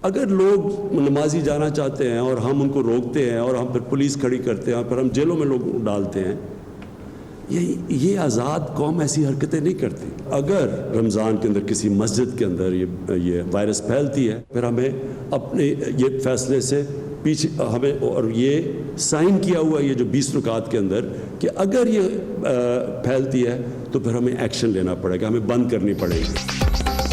اگر لوگ نمازی جانا چاہتے ہیں اور ہم ان کو روکتے ہیں اور ہم پھر پولیس کھڑی کرتے ہیں، پھر ہم جیلوں میں لوگ ڈالتے ہیں، یہ آزاد قوم ایسی حرکتیں نہیں کرتی۔ اگر رمضان کے اندر کسی مسجد کے اندر یہ وائرس پھیلتی ہے، پھر ہمیں اپنے یہ فیصلے سے پیچھے ہمیں، اور یہ سائن کیا ہوا یہ جو 20 رکعات کے اندر، کہ اگر یہ پھیلتی ہے تو پھر ہمیں ایکشن لینا پڑے گا، ہمیں بند کرنی پڑے گی۔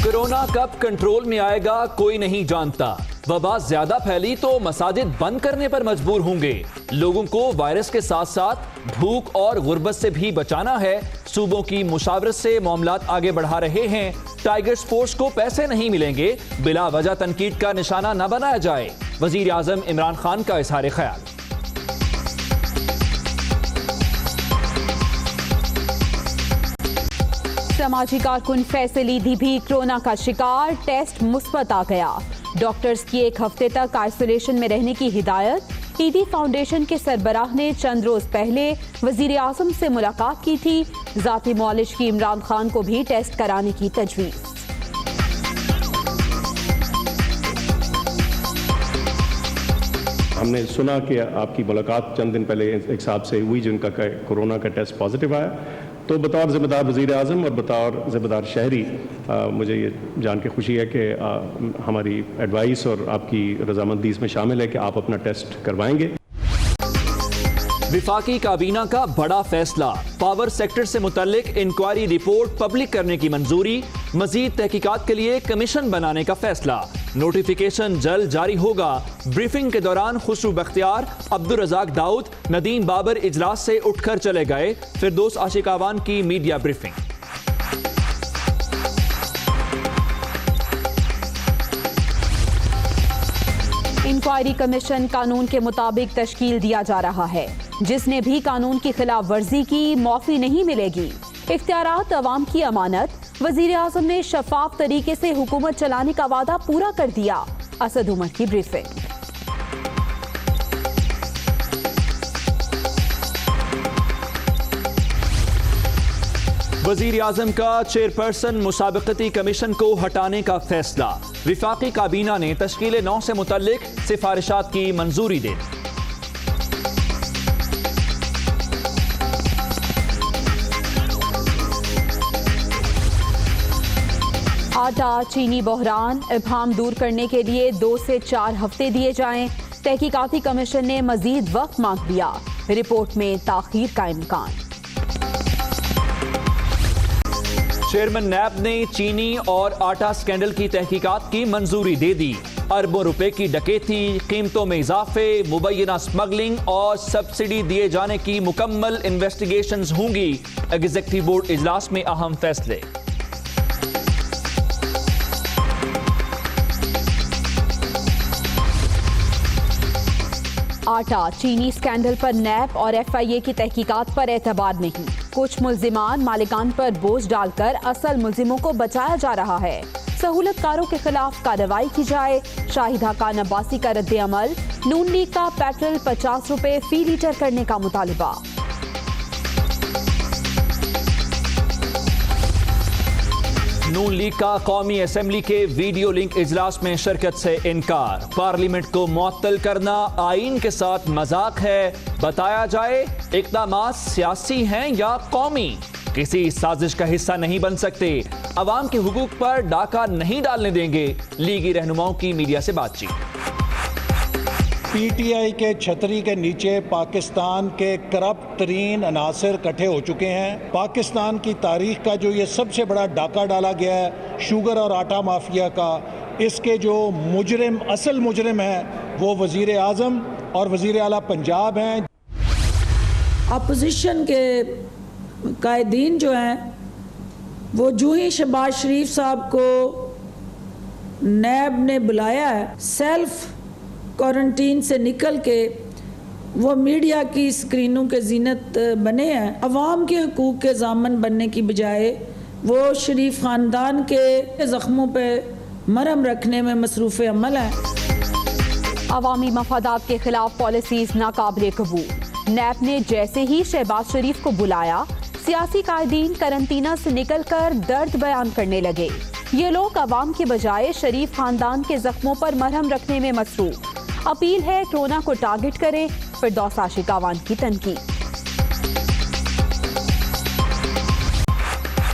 کورونا کب کنٹرول میں آئے گا کوئی نہیں جانتا۔ وبا زیادہ پھیلی تو مساجد بند کرنے پر مجبور ہوں گے۔ لوگوں کو وائرس کے ساتھ ساتھ بھوک اور غربت سے بھی بچانا ہے۔ صوبوں کی مشاورت سے معاملات آگے بڑھا رہے ہیں۔ ٹائیگر سپورٹس کو پیسے نہیں ملیں گے، بلا وجہ تنقید کا نشانہ نہ بنایا جائے۔ وزیر اعظم عمران خان کا اظہار خیال۔ سماجی کارکن فیصل عیدی بھی کورونا کا شکار، ٹیسٹ مثبت آ گیا۔ ڈاکٹرز کی 1 ہفتے تک آئسولیشن میں رہنے کی ہدایت۔ عیدی فاؤنڈیشن کے سربراہ نے چند روز پہلے وزیر اعظم سے ملاقات کی تھی۔ ذاتی معالج کی عمران خان کو بھی ٹیسٹ کرانے کی تجویز۔ ہم نے سنا کہ آپ کی ملاقات چند دن پہلے ایک صاحب سے ہوئی جن کا کورونا کا ٹیسٹ پازیٹیو آیا، تو بطور ذمہ دار وزیر اعظم اور بطور ذمہ دار شہری مجھے یہ جان کے خوشی ہے کہ ہماری ایڈوائس اور آپ کی رضامندی اس میں شامل ہے کہ آپ اپنا ٹیسٹ کروائیں گے۔ وفاقی کابینہ کا بڑا فیصلہ، پاور سیکٹر سے متعلق انکوائری رپورٹ پبلک کرنے کی منظوری، مزید تحقیقات کے لیے کمیشن بنانے کا فیصلہ۔ نوٹیفیکیشن جلد جاری ہوگا۔ بریفنگ کے دوران خسرو بختیار، عبدالرزاق داؤد، ندیم بابر اجلاس سے اٹھ کر چلے گئے۔ فردوس عاشق آوان کی میڈیا بریفنگ۔ انکوائری کمیشن قانون کے مطابق تشکیل دیا جا رہا ہے۔ جس نے بھی قانون کی خلاف ورزی کی معافی نہیں ملے گی۔ اختیارات عوام کی امانت، وزیر اعظم نے شفاف طریقے سے حکومت چلانے کا وعدہ پورا کر دیا۔ اسد عمر کی بریفنگ۔ وزیر اعظم کا چیئرپرسن مسابقتی کمیشن کو ہٹانے کا فیصلہ۔ وفاقی کابینہ نے تشکیل 9 سے متعلق سفارشات کی منظوری دے دی۔ آٹا چینی بحران، ابہام دور کرنے کے لیے 2 سے 4 ہفتے دیے جائیں۔ تحقیقاتی کمیشن نے مزید وقت مانگ لیا۔ رپورٹ میں تاخیر کا امکان۔ چیئرمین نیب نے چینی اور آٹا سکینڈل کی تحقیقات کی منظوری دے دی۔ اربوں روپے کی ڈکیتی، قیمتوں میں اضافے، مبینہ سمگلنگ اور سبسڈی دیے جانے کی مکمل انویسٹیگیشنز ہوں گی۔ ایگزیکٹو بورڈ اجلاس میں اہم فیصلے۔ آٹا چینی سکینڈل پر نیب اور FIA کی تحقیقات پر اعتبار نہیں۔ کچھ ملزمان مالکان پر بوجھ ڈال کر اصل ملزموں کو بچایا جا رہا ہے۔ سہولت کاروں کے خلاف کارروائی کی جائے۔ شاہد خاقان عباسی کا رد عمل۔ نون لیگ کا پیٹرول 50 روپے فی لیٹر کرنے کا مطالبہ۔ نون لیگ کا قومی اسمبلی کے ویڈیو لنک اجلاس میں شرکت سے انکار۔ پارلیمنٹ کو معطل کرنا آئین کے ساتھ مذاق ہے۔ بتایا جائے اقدامات سیاسی ہیں یا قومی، کسی سازش کا حصہ نہیں بن سکتے۔ عوام کے حقوق پر ڈاکہ نہیں ڈالنے دیں گے۔ لیگی رہنماؤں کی میڈیا سے بات چیت۔ PTI کے چھتری کے نیچے پاکستان کے کرپٹ ترین عناصر اکٹھے ہو چکے ہیں۔ پاکستان کی تاریخ کا جو یہ سب سے بڑا ڈاکہ ڈالا گیا ہے شوگر اور آٹا مافیا کا، اس کے جو مجرم، اصل مجرم ہیں وہ وزیر اعظم اور وزیر اعلیٰ پنجاب ہیں۔ اپوزیشن کے قائدین جو ہیں وہ جو ہی شہباز شریف صاحب کو نیب نے بلایا ہے، سیلف کوارنٹین سے نکل کے وہ میڈیا کی اسکرینوں کے زینت بنے ہیں۔ عوام کے حقوق کے ضامن بننے کی بجائے وہ شریف خاندان کے زخموں پہ مرہم رکھنے میں مصروف عمل ہیں۔ عوامی مفادات کے خلاف پالیسیز ناقابل قبول۔ نیب نے جیسے ہی شہباز شریف کو بلایا، سیاسی قائدین قرنطینہ سے نکل کر درد بیان کرنے لگے۔ یہ لوگ عوام کے بجائے شریف خاندان کے زخموں پر مرہم رکھنے میں مصروف۔ اپیل ہے کورونا کو ٹارگٹ کریں، فردوس عاشق اعوان کی تنقید۔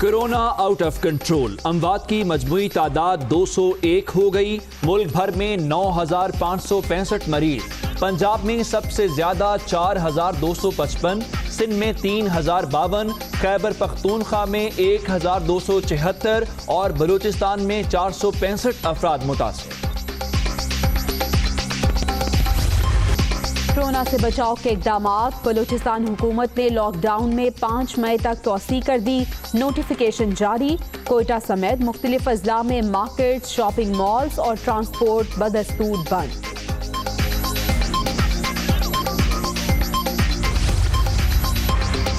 کورونا آؤٹ آف کنٹرول، اموات کی مجموعی تعداد 201 ہو گئی۔ ملک بھر میں 9,565 مریض، پنجاب میں سب سے زیادہ 4,255، سندھ میں 3,052، خیبر پختونخوا میں 1,276 اور بلوچستان میں 465 افراد متاثر۔ کورونا سے بچاؤ کے اقدامات، بلوچستان حکومت نے لاک ڈاؤن میں 5 مئی تک توسیع کر دی، نوٹیفیکیشن جاری۔ کوئٹہ سمیت مختلف اضلاع میں مارکیٹ، شاپنگ مالز اور ٹرانسپورٹ بدستور بند۔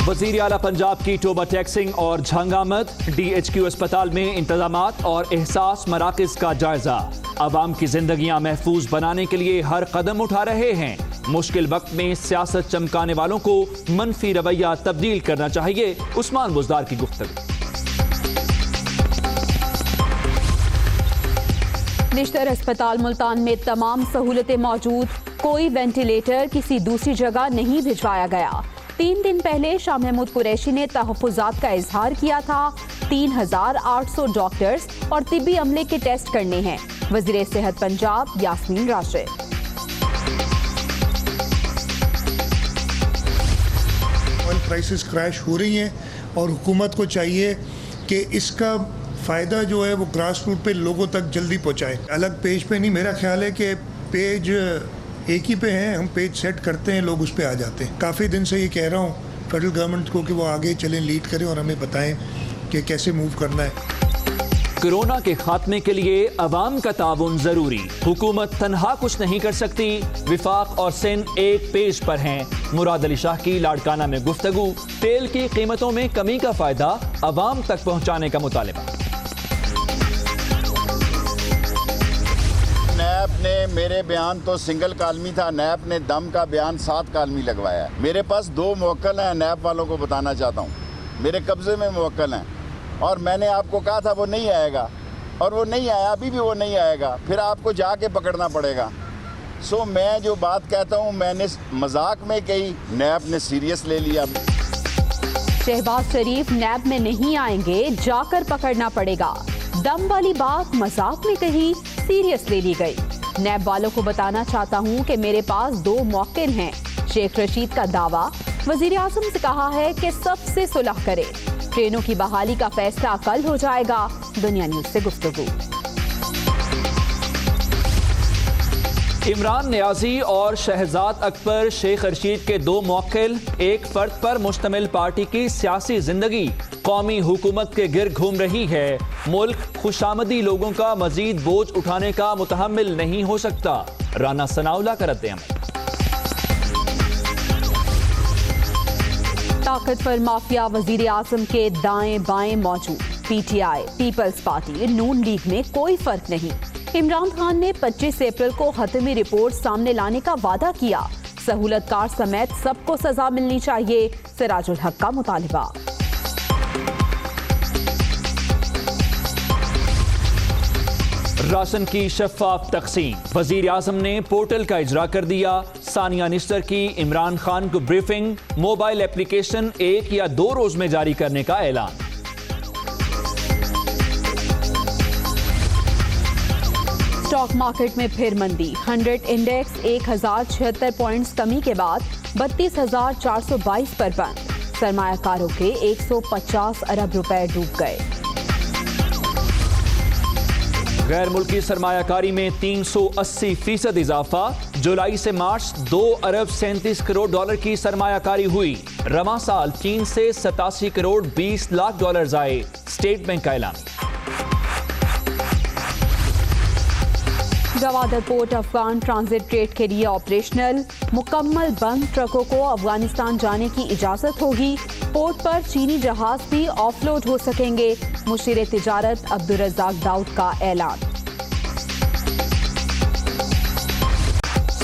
وزیر اعلیٰ پنجاب کی ٹوبہ ٹیکسنگ اور جھنگ آمد، ڈی ایچ کیو اسپتال میں انتظامات اور احساس مراکز کا جائزہ۔ عوام کی زندگیاں محفوظ بنانے کے لیے ہر قدم اٹھا رہے ہیں، مشکل وقت میں سیاست چمکانے والوں کو منفی رویہ تبدیل کرنا چاہیے، عثمان بزدار کی گفتگو۔ نشتر اسپتال ملتان میں تمام سہولتیں موجود، کوئی وینٹیلیٹر کسی دوسری جگہ نہیں بھجوایا گیا۔ 3 دن پہلے شاہ محمود قریشی نے تحفظات کا اظہار کیا تھا۔ 3,800 ڈاکٹرز اور طبی عملے کے ٹیسٹ کرنے ہیں، وزیر صحت Punjab Yasmin Rashid. Oil prices crash ہو رہی ہیں اور حکومت کو چاہیے کہ اس کا فائدہ جو ہے وہ گراس روٹ پہ لوگوں تک جلدی پہنچائے۔ الگ پیج پہ نہیں، میرا خیال ہے کہ پیج ایک ہی پہ ہیں، ہم پیج سیٹ کرتے ہیں، لوگ اس پہ آ جاتے ہیں۔ کافی دن سے یہ کہہ رہا ہوں فیڈرل گورنمنٹ کو کہ وہ آگے چلیں، لیڈ کریں اور ہمیں بتائیں کہ کیسے موو کرنا ہے۔ کورونا کے خاتمے کے لیے عوام کا تعاون ضروری، حکومت تنہا کچھ نہیں کر سکتی، وفاق اور سندھ ایک پیج پر ہیں۔ مراد علی شاہ کی لاڑکانہ میں گفتگو، تیل کی قیمتوں میں کمی کا فائدہ عوام تک پہنچانے کا مطالبہ۔ نیب نے میرے بیان تو سنگل کالمی تھا، نیب نے دم کا بیان 7 کالمی لگوایا ہے۔ میرے پاس 2 موکل ہیں، نیب والوں کو بتانا چاہتا ہوں، میرے قبضے میں موکل ہیں، اور میں نے آپ کو کہا تھا وہ نہیں آئے گا، اور وہ نہیں آیا، ابھی بھی وہ نہیں آئے گا، پھر آپ کو جا کے پکڑنا پڑے گا۔ سو میں جو بات کہتا ہوں میں نے مذاق میں کہی، نیب نے سیریس لے لیا۔ شہباز شریف نیب میں نہیں آئیں گے، جا کر پکڑنا پڑے گا، دم والی بات مذاق میں کہی، سیریس لے لی گئی۔ نیب والوں کو بتانا چاہتا ہوں کہ میرے پاس 2 موکل ہیں۔ شیخ رشید کا دعویٰ، وزیر اعظم سے کہا ہے کہ سب سے صلح کرے، ٹرینوں کی بحالی کا فیصلہ کل ہو جائے گا۔ دنیا نیوز سے گفتگو۔ عمران نیازی اور شہزاد اکبر شیخ رشید کے 2 موکل، ایک فرد پر مشتمل پارٹی کی سیاسی زندگی قومی حکومت کے گرد گھوم رہی ہے۔ ملک خوشامدی لوگوں کا مزید بوجھ اٹھانے کا متحمل نہیں ہو سکتا، رانا ثناءاللہ کا رد عمل۔ طاقتور مافیا وزیر اعظم کے دائیں بائیں موجود، P T I, Peoples Party, Noon League میں کوئی فرق نہیں۔ عمران خان نے 25 اپریل کو حتمی رپورٹ سامنے لانے کا وعدہ کیا، سہولت کار سمیت سب کو سزا ملنی چاہیے، سراج الحق کا مطالبہ۔ راشن کی شفاف تقسیم، وزیر اعظم نے پورٹل کا اجرا کر دیا۔ ثانیہ نشتر کی عمران خان کو بریفنگ، موبائل اپلیکیشن 1 یا 2 روز میں جاری کرنے کا اعلان۔ اسٹاک مارکیٹ میں پھر مندی، 100 انڈیکس 1076 پوائنٹس کمی کے بعد 32,422 پر بند، سرمایہ کاروں کے 150 ارب روپے ڈوب گئے۔ غیر ملکی سرمایہ کاری میں 380% اضافہ، جولائی سے مارچ 2 ارب 37 کروڑ ڈالر کی سرمایہ کاری ہوئی، رواں سال چین سے 87 کروڑ 20 لاکھ ڈالر آئے، اسٹیٹ بینک کا اعلان۔ Gwadar port Afghan transit trade کے لیے آپریشنل، مکمل بند ٹرکوں کو افغانستان جانے کی اجازت ہوگی، پورٹ پر چینی جہاز بھی آف لوڈ ہو سکیں گے، مشیر تجارت عبدالرزاق داؤد کا اعلان۔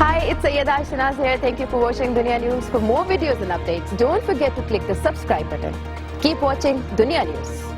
Hi, it's Sayyeda Shanaz here. Thank you for watching Dunya News. For more videos and updates, don't forget to click the subscribe button. Keep watching Dunya News.